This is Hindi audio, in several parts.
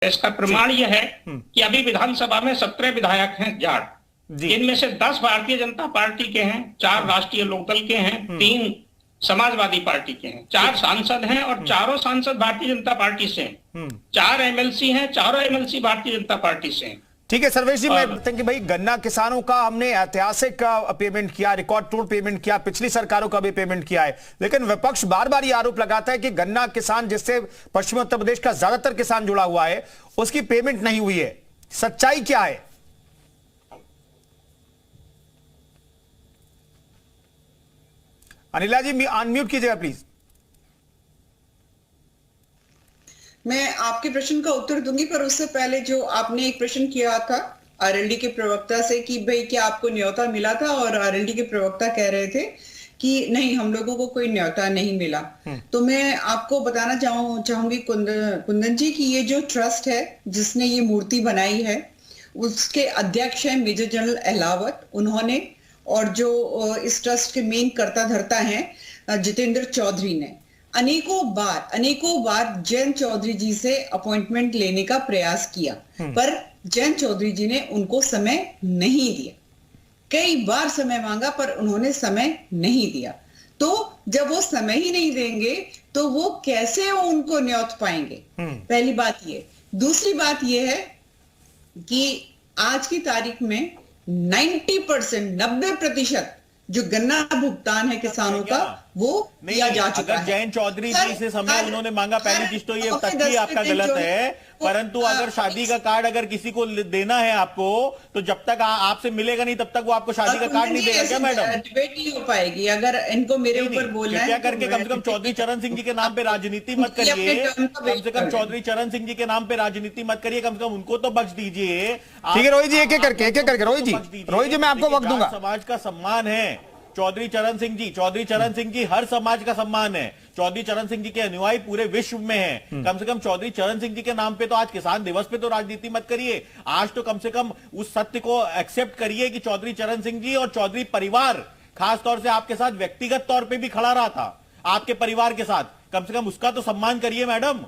इसका प्रमाण यह है कि अभी विधानसभा में 17 विधायक हैं जाट, इनमें से 10 भारतीय जनता पार्टी के हैं, 4 राष्ट्रीय लोकदल के हैं, 3 समाजवादी पार्टी के हैं, 4 सांसद हैं और चारों सांसद भारतीय जनता पार्टी से हैं, 4 एमएलसी हैं, चारों एमएलसी भारतीय जनता पार्टी से हैं। ठीक है सर्वेश जी, मैं बताऊं कि भाई गन्ना किसानों का हमने ऐतिहासिक पेमेंट किया, रिकॉर्ड तोड़ पेमेंट किया, पिछली सरकारों का भी पेमेंट किया है, लेकिन विपक्ष बार बार ये आरोप लगाता है कि गन्ना किसान जिससे पश्चिमी उत्तर प्रदेश का ज्यादातर किसान जुड़ा हुआ है उसकी पेमेंट नहीं हुई है। सच्चाई क्या है? अनिला जी अनम्यूट कीजिएगा प्लीज। मैं आपके प्रश्न का उत्तर दूंगी, पर उससे पहले जो आपने एक प्रश्न किया था आरएलडी के प्रवक्ता से कि भाई क्या आपको न्योता मिला था, और आरएलडी के प्रवक्ता कह रहे थे कि नहीं, हम लोगों को कोई न्योता नहीं मिला। तो मैं आपको बताना चाहूंगी कुंदन जी कि ये जो ट्रस्ट है जिसने ये मूर्ति बनाई है उसके अध्यक्ष हैं मेजर जनरल अहलावत उन्होंने, और जो इस ट्रस्ट के मेन कर्ता धर्ता हैं जितेंद्र चौधरी ने अनेकों बार जयंत चौधरी जी से अपॉइंटमेंट लेने का प्रयास किया, पर जयंत चौधरी जी ने उनको समय नहीं दिया। कई बार समय मांगा पर उन्होंने समय नहीं दिया। तो जब वो समय ही नहीं देंगे तो वो कैसे उनको न्योत पाएंगे? पहली बात ये। दूसरी बात ये है कि आज की तारीख में 90% जो गन्ना भुगतान है किसानों का वो किया जा चुका है। जयंत चौधरी जी से समय उन्होंने मांगा, पहली चीज तो ये तथ्य आपका गलत है, परंतु अगर शादी का कार्ड अगर किसी को देना है आपको, तो जब तक आपसे मिलेगा नहीं तब तक वो आपको शादी का कार्ड नहीं देगा क्या मैडम? डिबेट नहीं हो पाएगी अगर इनको मेरे ऊपर बोलना है। क्या करके कम से कम चौधरी चरण सिंह जी के नाम पे राजनीति मत करिए, कम से कम चौधरी चरण सिंह जी के नाम पे राजनीति मत करिए, कम से कम उनको तो बख्श दीजिए। ठीक है रोहित जी, एक एक करके रोहित जी मैं आपको वक्त दूंगा। समाज का सम्मान है चौधरी चरण सिंह जी हर समाज का सम्मान है। चौधरी चरण सिंह जी के अनुयायी पूरे विश्व में हैं। कम से कम चौधरी चरण सिंह जी के नाम पे तो आज किसान दिवस पे तो राजनीति मत करिए। आज तो कम से कम उस सत्य को एक्सेप्ट करिए कि चौधरी चरण सिंह जी और चौधरी परिवार खास तौर से आपके साथ व्यक्तिगत तौर पे भी खड़ा रहा था, आपके परिवार के साथ, कम से कम उसका तो सम्मान करिए मैडम।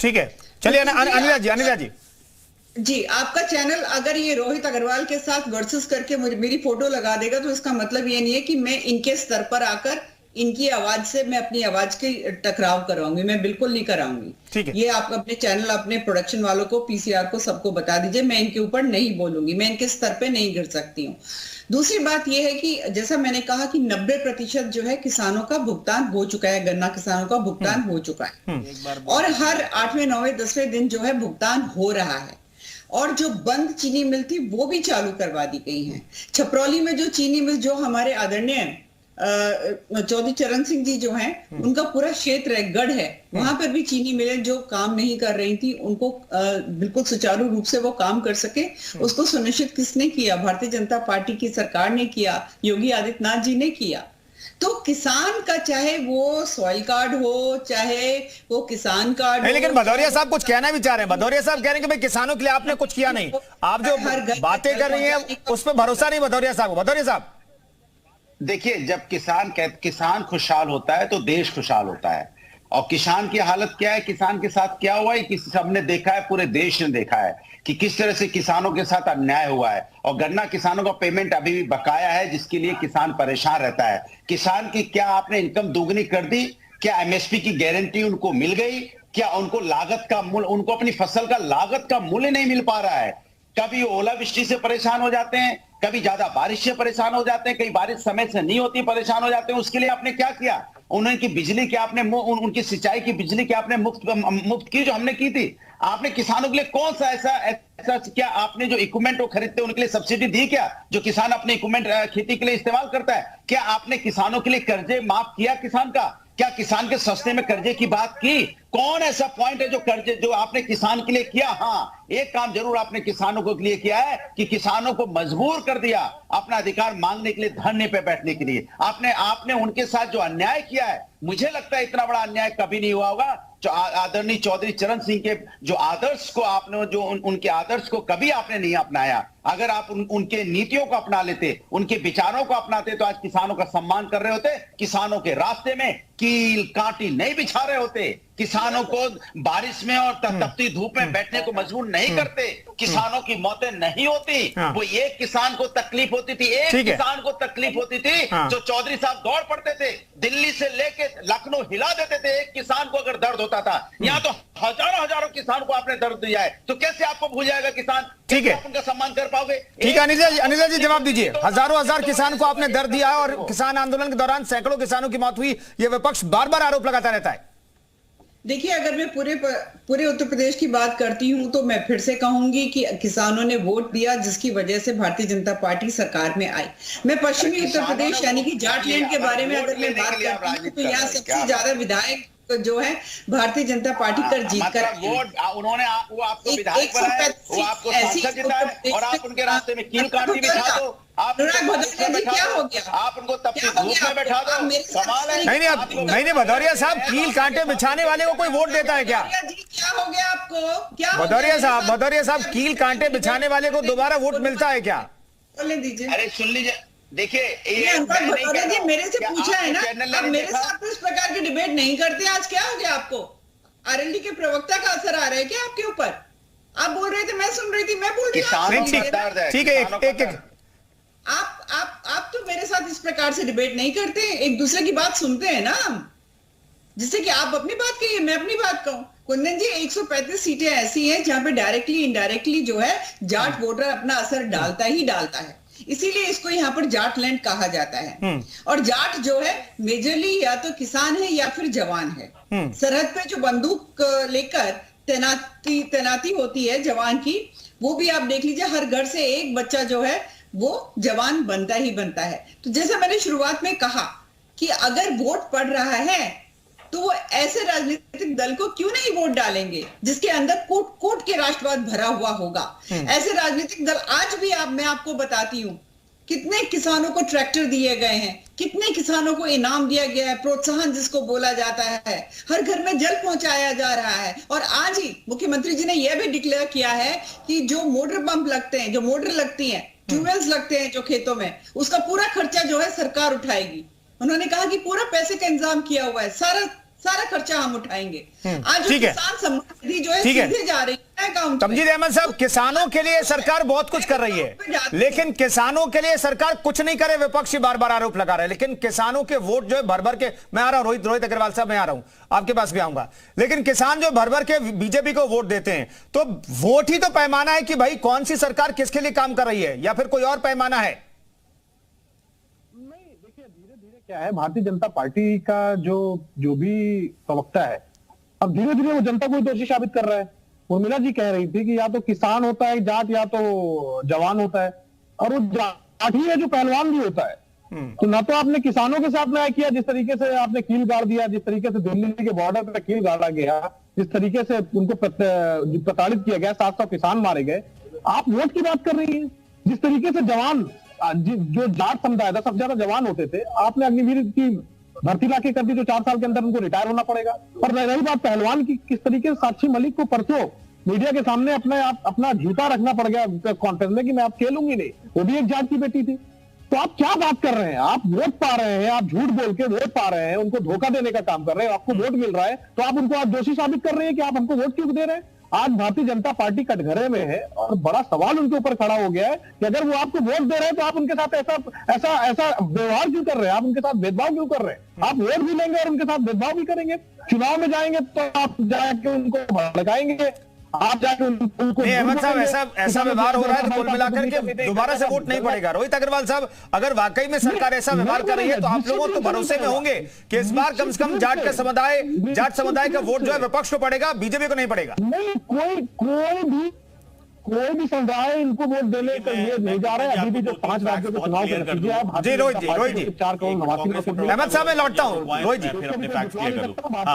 ठीक है, चलिए अनिला जी जी, आपका चैनल अगर ये रोहित अग्रवाल के साथ वर्सेस करके मेरी फोटो लगा देगा तो इसका मतलब ये नहीं है कि मैं इनके स्तर पर आकर इनकी आवाज से मैं अपनी आवाज की टकराव कराऊंगी, मैं बिल्कुल नहीं कराऊंगी। ये आप अपने चैनल, अपने प्रोडक्शन वालों को, पीसीआर को, सबको बता दीजिए, मैं इनके ऊपर नहीं बोलूंगी, मैं इनके स्तर पे नहीं गिर सकती हूँ। दूसरी बात यह है कि जैसा मैंने कहा कि 90% जो है किसानों का भुगतान हो चुका है, गन्ना किसानों का भुगतान हो चुका है, और हर 8वें 9वें 10वें दिन जो है भुगतान हो रहा है। और जो बंद चीनी मिल थी वो भी चालू करवा दी गई है। छपरौली में जो चीनी मिल, जो हमारे आदरणीय चौधरी चरण सिंह जी जो हैं, उनका पूरा क्षेत्र है, गढ़ है, वहां पर भी चीनी मिलें जो काम नहीं कर रही थी उनको बिल्कुल सुचारू रूप से वो काम कर सके, उसको सुनिश्चित किसने किया? भारतीय जनता पार्टी की सरकार ने किया, योगी आदित्यनाथ जी ने किया। तो किसान का चाहे वो सॉइल कार्ड हो, चाहे वो किसान कार्ड नहीं, लेकिन भदौरिया साहब कुछ कहना भी चाह रहे हैं। भदौरिया साहब कह रहे हैं कि भाई किसानों के लिए आपने कुछ किया नहीं, आप जो बातें कर रही हैं उस पर भरोसा नहीं भदौरिया साहब। भदौरिया साहब देखिए, जब किसान खुशहाल होता है तो देश खुशहाल होता है। और किसान की हालत क्या है, किसान के साथ क्या हुआ है कि सबने देखा है, पूरे देश ने देखा है कि किस तरह से किसानों के साथ अन्याय हुआ है। और गन्ना किसानों का पेमेंट अभी भी बकाया है, जिसके लिए किसान परेशान रहता है। किसान की क्या आपने इनकम दोगुनी कर दी? क्या एमएसपी की गारंटी उनको मिल गई? क्या उनको लागत का मूल्य, उनको अपनी फसल का लागत का मूल्य नहीं मिल पा रहा है? कभी ओलावृष्टि से परेशान हो जाते हैं, कभी ज्यादा बारिश से परेशान हो जाते हैं, कई बारिश समय से नहीं होती, परेशान हो जाते हैं। उसके लिए आपने क्या किया? उनकी बिजली की आपने उनकी सिंचाई की बिजली की आपने मुफ्त की, जो हमने की थी। आपने किसानों के लिए कौन सा ऐसा क्या आपने जो इक्विपमेंट वो खरीदते उनके लिए सब्सिडी दी क्या, जो किसान अपने इक्विपमेंट खेती के लिए इस्तेमाल करता है? क्या आपने किसानों के लिए कर्जे माफ किया किसान का? क्या किसान के सस्ते में कर्जे की बात की? कौन ऐसा पॉइंट है जो कर्जे जो आपने किसान के लिए किया? हाँ, एक काम जरूर आपने किसानों के लिए किया है कि किसानों को मजबूर कर दिया अपना अधिकार मांगने के लिए, धरने पे बैठने के लिए। आपने उनके साथ जो अन्याय किया है, मुझे लगता है इतना बड़ा अन्याय कभी नहीं हुआ होगा। जो आदरणीय चौधरी चरण सिंह के जो आदर्श को आपने जो उनके आदर्श को कभी आपने नहीं अपनाया। अगर आप उनके नीतियों को अपना लेते, उनके विचारों को अपनाते, तो आज किसानों का सम्मान कर रहे होते, किसानों के रास्ते में कील कांटी नहीं बिछा रहे होते। किसानों को बारिश में और तपती धूप में बैठने को मजबूर नहीं करते, किसानों की मौतें नहीं होती। वो एक किसान को तकलीफ होती थी, एक किसान को तकलीफ होती थी, जो चौधरी साहब दौड़ पड़ते थे, दिल्ली से लेके लखनऊ हिला देते थे एक किसान को अगर दर्द होता था। यहाँ तो हजारों हजारों किसान को आपने दर्द दिया है, तो कैसे आपको भूल जाएगा किसान? ठीक है, आप उनका सम्मान कर पाओगे? ठीक है अनिल जी जवाब दीजिए। हजारों हजार किसान को आपने दर्द दिया है और किसान आंदोलन के दौरान सैकड़ों किसानों की मौत हुई, ये विपक्ष बार बार आरोप लगाता रहता है। देखिए, अगर मैं पूरे उत्तर प्रदेश की बात करती हूं तो मैं फिर से कहूंगी कि किसानों ने वोट दिया, जिसकी वजह से भारतीय जनता पार्टी सरकार में आई। मैं पश्चिमी उत्तर प्रदेश यानी कि जाटलैंड के बारे में अगर मैं बात करती हूँ तो यहाँ सबसे ज्यादा विधायक जो है भारतीय जनता पार्टी कर जीत कर उन्होंने वो आपको विधायक बनाया, वो आपको सांसद जिताया और आप उनके रास्ते में कील कांटी बिछा दो। आप क्या हो गया? आप उनको तपती धूप में बैठा दो, कमाल है। नहीं भदौरिया साहब, कील कांटे बिछाने वाले को कोई वोट देता है क्या? क्या हो गया आपको? क्या भदौरिया साहब, कील कांटे बिछाने वाले को दोबारा वोट मिलता है क्या? बोलने दीजिए। अरे सुन लीजिए, देखिए जी मेरे से पूछा है ना, अब मेरे साथ तो इस प्रकार की डिबेट नहीं करते। आज क्या हो गया आपको? आरएलडी के प्रवक्ता का असर आ रहा है क्या आपके ऊपर? आप बोल रहे थे, मैं सुन रही थी, मैं बोल रही। ठीक है, आप तो मेरे साथ इस प्रकार से डिबेट नहीं करते, एक दूसरे की बात सुनते हैं ना, जिससे कि आप अपनी बात कहिए, मैं अपनी बात कहूं। कुंदन जी, 135 सीटें ऐसी हैं जहां पे डायरेक्टली इनडायरेक्टली जो है जाट वोटर अपना असर डालता ही डालता है, इसीलिए इसको यहाँ पर जाटलैंड कहा जाता है। और जाट जो है मेजरली या तो किसान है या फिर जवान है। सरहद पे जो बंदूक लेकर तैनाती होती है जवान की, वो भी आप देख लीजिए, हर घर से एक बच्चा जो है वो जवान बनता ही बनता है। तो जैसा मैंने शुरुआत में कहा कि अगर वोट पड़ रहा है तो वो ऐसे राजनीतिक दल को क्यों नहीं वोट डालेंगे जिसके अंदर कोट के राष्ट्रवाद भरा हुआ होगा। ऐसे राजनीतिक दल आज भी मैं आपको बताती हूँ, कितने किसानों को ट्रैक्टर दिए गए हैं, कितने किसानों को इनाम दिया गया है, प्रोत्साहन जिसको बोला जाता है, हर घर में जल पहुंचाया जा रहा है। और आज ही मुख्यमंत्री जी ने यह भी डिक्लेयर किया है कि जो मोटर पंप लगते हैं, जो मोटर लगती हैं, ट्यूबवेल्स लगते हैं जो खेतों में, उसका पूरा खर्चा जो है सरकार उठाएगी। उन्होंने कहा कि पूरा पैसे का इंतजाम किया हुआ है, सारा खर्चा हम उठाएंगे। आज किसान सम्मान निधि जो है सीधे जा रही है अकाउंट। तमजीद अहमद साहब, किसानों के लिए सरकार बहुत कुछ कर रही है, लेकिन किसानों के लिए सरकार कुछ नहीं करे, विपक्षी बार बार आरोप लगा रहे हैं। लेकिन किसानों के वोट जो है भर भर के, मैं आ रहा हूं रोहित अग्रवाल साहब, मैं आ रहा हूं, आपके पास भी आऊंगा, लेकिन किसान जो भर भर के बीजेपी को वोट देते हैं, तो वोट ही तो पैमाना है कि भाई कौन सी सरकार किसके लिए काम कर रही है, या फिर कोई और पैमाना है? क्या है, भारतीय जनता पार्टी का जो भी प्रवक्ता है, अब धीरे धीरे वो जनता को दोषी साबित कर रहा है। उर्मिला जी कह रही थी कि या तो किसान होता है जाट या तो जवान होता है, और वो जाट ही है जो पहलवान भी होता है। तो ना तो आपने किसानों के साथ न्याय किया, जिस तरीके से आपने कील गाड़ दिया, जिस तरीके से दिल्ली के बॉर्डर पर कील गाड़ा गया, जिस तरीके से उनको प्रताड़ित किया गया, 700 किसान मारे गए। आप वोट की बात कर रही है। जिस तरीके से जवान, जो जाट समुदाय था सबसे ज्यादा जवान होते थे, आपने अग्निवीर की भर्ती लाके कर दी, जो 4 साल के अंदर उनको रिटायर होना पड़ेगा। और रही बात पहलवान की, किस तरीके से साक्षी मलिक को परसों मीडिया के सामने अपना झूठा रखना पड़ गया प्रेस कॉन्फ्रेंस में कि मैं आप खेलूंगी नहीं, वो भी एक जाट की बेटी थी। तो आप क्या बात कर रहे हैं? आप वोट पा रहे हैं, आप झूठ बोल के वोट पा रहे हैं, उनको धोखा देने का काम कर रहे हैं, आपको वोट मिल रहा है, तो आप उनको दोषी साबित कर रहे हैं कि आप हमको वोट क्यों दे रहे हैं। आज भारतीय जनता पार्टी कटघरे में है और बड़ा सवाल उनके ऊपर खड़ा हो गया है कि अगर वो आपको वोट दे रहे हैं तो आप उनके साथ ऐसा व्यवहार क्यों कर रहे हैं, आप उनके साथ भेदभाव क्यों कर रहे हैं? आप वोट भी लेंगे और उनके साथ भेदभाव भी करेंगे। चुनाव में जाएंगे तो आप जाके उनको भड़काएंगे, आप जाके उनको। अहमद साहब, ऐसा व्यवहार हो रहा है तो कुल मिलाकर के दोबारा से वोट नहीं पड़ेगा। रोहित अग्रवाल साहब, अगर वाकई में सरकार ऐसा व्यवहार कर रही है तो आप लोगों तो भरोसे में होंगे कि इस बार कम से कम जाट समुदाय का वोट जो है विपक्ष को पड़ेगा, बीजेपी को नहीं पड़ेगा। नहीं, कोई भी समुदाय इनको वोट देने के लिए नहीं जा रहा है। अभी भी जो 5 राज्यों के चुनाव के नतीजे हैं, जी रोहित जी 4 करोड़ 89 अहमद साहब, मैं लौटता हूँ रोहित जी। भारतीय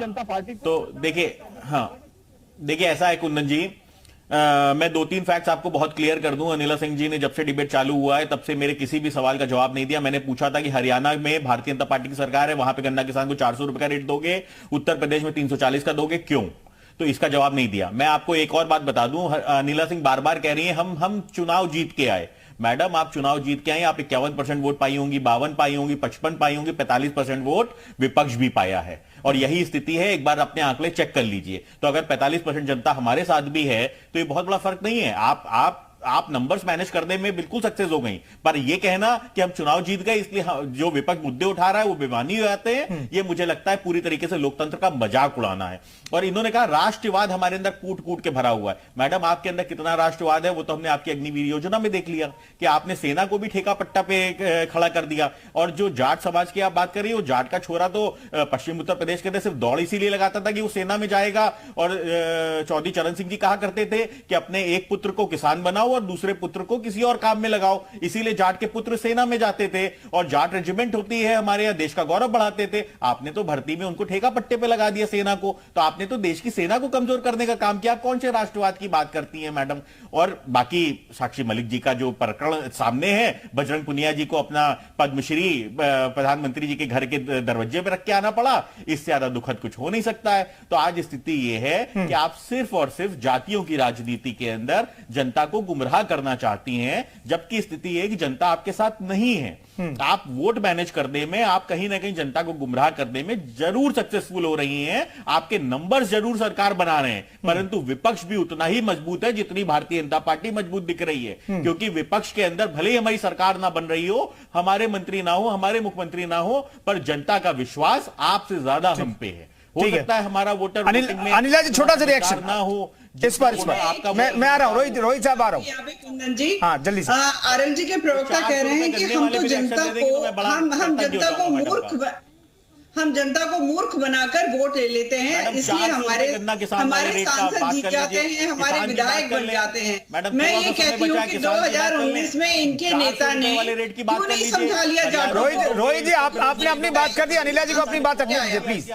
जनता पार्टी तो देखिए ऐसा है कुंदन जी, मैं 2-3 फैक्ट्स आपको बहुत क्लियर कर दूं। अनिला सिंह जी ने जब से डिबेट चालू हुआ है तब से मेरे किसी भी सवाल का जवाब नहीं दिया। मैंने पूछा था कि हरियाणा में भारतीय जनता पार्टी की सरकार है, वहां पे गन्ना किसान को 400 रुपए का रेट दोगे, उत्तर प्रदेश में 340 का दोगे, क्यों? तो इसका जवाब नहीं दिया। मैं आपको एक और बात बता दूं, अनिला सिंह बार बार कह रही है हम चुनाव जीत के आए। मैडम आप चुनाव जीत के आई, आप 51% वोट पाई होंगी, 52 पाई होंगी, 55 पाई होंगी, 45% वोट विपक्ष भी पाया है। और यही स्थिति है, एक बार अपने आंकड़े चेक कर लीजिए। तो अगर 45% जनता हमारे साथ भी है तो ये बहुत बड़ा फर्क नहीं है। आप नंबर्स मैनेज करने में बिल्कुल सक्सेस हो गई, पर यह कहना कि हम चुनाव जीत गए इसलिए जो विपक्ष मुद्दे उठा रहा है वो बेमानी हो जाते हैं, ये मुझे लगता है पूरी तरीके से लोकतंत्र का मजाक उड़ाना है। और इन्होंने कहा राष्ट्रवाद हमारे अंदर कूट कूट के भरा हुआ है। मैडम आपके अंदर कितना राष्ट्रवाद है वो तो हमने आपकी अग्निवीर योजना में देख लिया कि आपने सेना को भी ठेका पट्टा पे खड़ा कर दिया। और जो जाट समाज की आप बात कर रही हो, जाट का छोरा तो पश्चिम उत्तर प्रदेश के अंदर सिर्फ दौड़ इसीलिए लगाता था कि वो सेना में जाएगा। और चौधरी चरण सिंह जी कहा करते थे कि अपने एक पुत्र को किसान बनाओ और दूसरे पुत्र को किसी और काम में लगाओ, इसीलिए जाट के पुत्र सेना में जाते थे और जाट रेजिमेंट होती है हमारे यहां, देश का गौरव बढ़ाते थे। आपने तो भर्ती में उनको ठेका पट्टे पे लगा दिया सेना को, तो आपने तो देश की सेना को कमजोर करने का काम किया। कौन से राष्ट्रवाद की बात करती हैं मैडम? और बाकी साक्षी मलिक जी का जो प्रकरण सामने है, बजरंग पुनिया जी को अपना पद्मश्री प्रधानमंत्री जी के घर के दरवाजे पे रख के आना पड़ा, इससे ज्यादा दुखद कुछ हो नहीं सकता है। तो आज स्थिति यह है कि आप सिर्फ और सिर्फ जातियों की राजनीति के अंदर जनता को गुमराह करना चाहती हैं, जबकि स्थिति है कि जनता आपके साथ नहीं है। आप वोट मैनेज करने में, आप कहीं ना कहीं जनता को गुमराह करने में जरूर सक्सेसफुल हो रही हैं, आपके नंबर्स जरूर सरकार बना रहे हैं, परंतु विपक्ष भी उतना ही मजबूत है जितनी भारतीय जनता पार्टी मजबूत दिख रही है। क्योंकि विपक्ष के अंदर भले ही हमारी सरकार ना बन रही हो, हमारे मंत्री ना हो, हमारे मुख्यमंत्री ना हो, पर जनता का विश्वास आपसे ज्यादा हम पे है। हो सकता है हमारा वोटर अनिला जी छोटा सा रिएक्शन ना हो इस पर मैं आ रहा हूँ, रोहित साहब आ रहा हूँ। कुंदन जी, हाँ जल्दी से। आरएल जी के प्रवक्ता कह रहे हैं कि हम तो जनता को हम जनता को मूर्ख बनाकर वोट ले लेते हैं, इसलिए हमारे सांसद जीत जाते हैं, हमारे विधायक बन जाते हैं। मैं ये कहती हूँ कि 2019 में इनके नेता ने क्यों नहीं समझा लिया जाट। रोहित जी आपने अपनी बात कर दी, अनिला जी को अपनी बात रखनी है प्लीज।